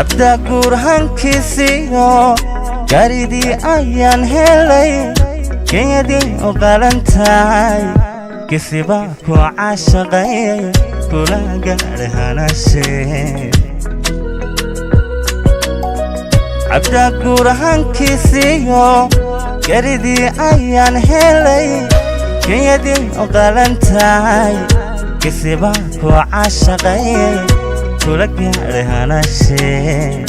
عبدا قرهنكيسيو قريدي أيان هلي كيدي وقالنتاي كسباك وعاشقي كلا قارهانا شي عبدا قرهنكيسيو قريدي أيان هلي كيدي وقالنتاي كسباك وعاشقي كلا قارهانا شي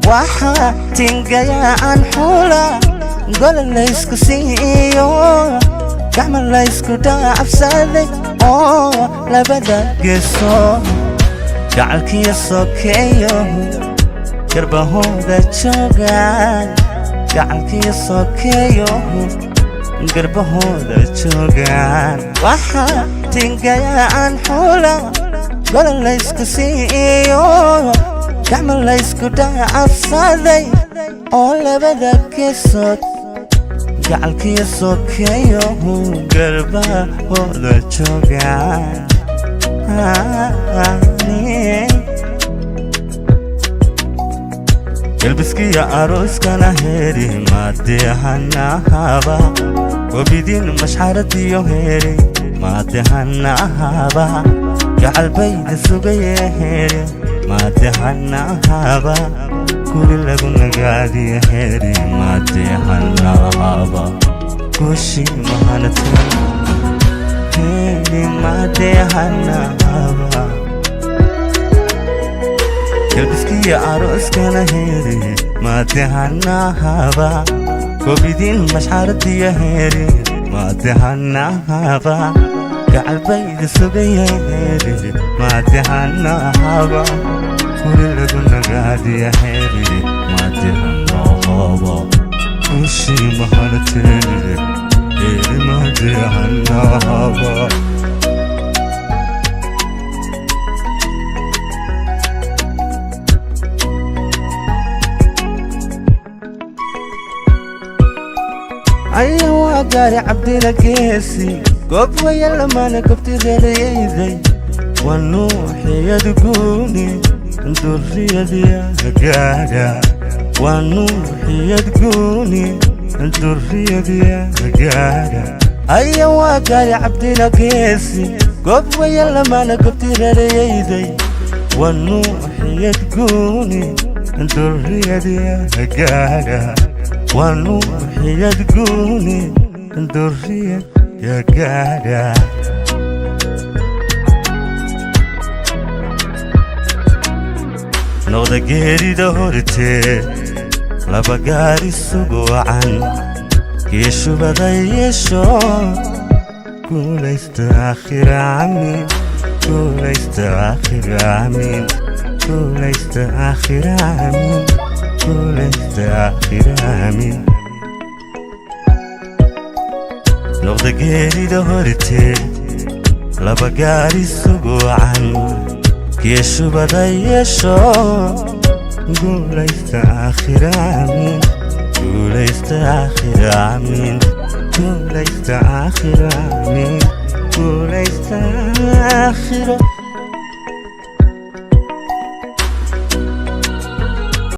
waxa tingaya aan xula gol la isku siiyo gacmo la isku dhaafsaday oo labada geeso gacalkiya sokeeyo garbahooda joogaan gacalkiya sokeeyo garbahooda joogaan waxa tingaya aan xula gol la isku siiyo gacmo la isku dhaafsaday oo labada geesood gacalkiya sokeeyo garbahooda joogaan galbiskiya arooskana heri maadehanahaba wabidin mashxaradiyo heri maadehanahaba gacalbayda sugaye heri maadehanahaba kuli lagu nagaadiye heri maadehanahaba kushi mahanate heri maadehanahaba galbiskiya arooskana heri maadehanahaba kobidin mashxaradiyo heri maadehanahaba gacalbayda sugaye heri maadehanahaba kuli lagu nagaadiye heri maadehanahaba kushi mahanate heri maadehanahaba أيوة قاري عبدنا كيسي قب ويلا ما أنا كبت غريزي والنوح يدقوني الدرية دي قاعدة والنوح يدقوني الدرية دي قاعدة أيوة قاري عبدنا كيسي قب ويلا ما أنا كبت غريزي والنوح يدقوني الدرية دي قاعدة والنوح يدقوني الدرية يا قاعدة نوضة قيري دورتي لبقاري السبوعا كيشو بضيشو قول استاخر عمي قول استاخر عمي قول استاخر عمي قول استاخر عمي نوضة قيري دورتي لبقاري السبوعا كيشو بضيشو قول استاخر عمي قول استاخر عمي قول استاخر عمي قول استاخر